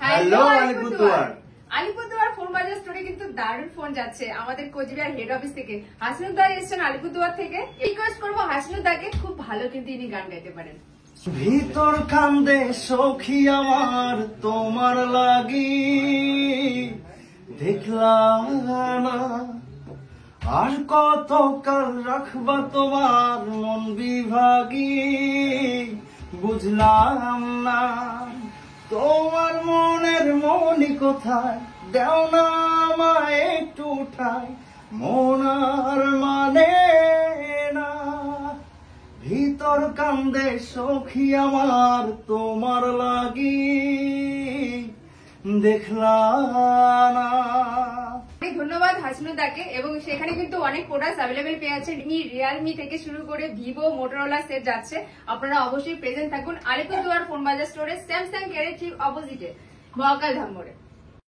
Hello Alipurduar. Alipurduar phone বাজার স্টোরে কিন্তু দারুণ ফোন যাচ্ছে আমাদের কোচবিহার হেড অফিস থেকে। হাসিনুদ্দা এসেছেন আলিপুরদুয়ার থেকে। রিকোয়েস্ট করবো হাসিনুদ্দাকে, খুব ভালো কিন্তু ইনি গান গাইতে পারেন। ভিতর কান্দে সখী আমার তোমার লাগি, দেখলাম না আর কত কাল রাখবা তোমার মন বিভাগী, বুঝলাম না তোমার মনের মনি কোথায়, দেও না আমায় একটু ঠাই, মন আর মানে না। ভিতর কান্দে সখী আমার তোমার লাগি, দেখলাম না। ধন্যবাদ হাসিনুদ্দাকে। এবং সেখানে কিন্তু অনেক প্রোডাক্ট অ্যাভেলেবেল পেয়ে যাচ্ছেন। রিয়েলমি থেকে শুরু করে ভিভো, মোটরোলা সেট যাচ্ছে। আপনারা অবশ্যই প্রেজেন্ট থাকুন আলিপুরদুয়ার ফোন বাজার স্টোরে, স্যামসাং ক্যারেট ঠিক অপোজিটে, মহাকাল ধাম মোড়ে।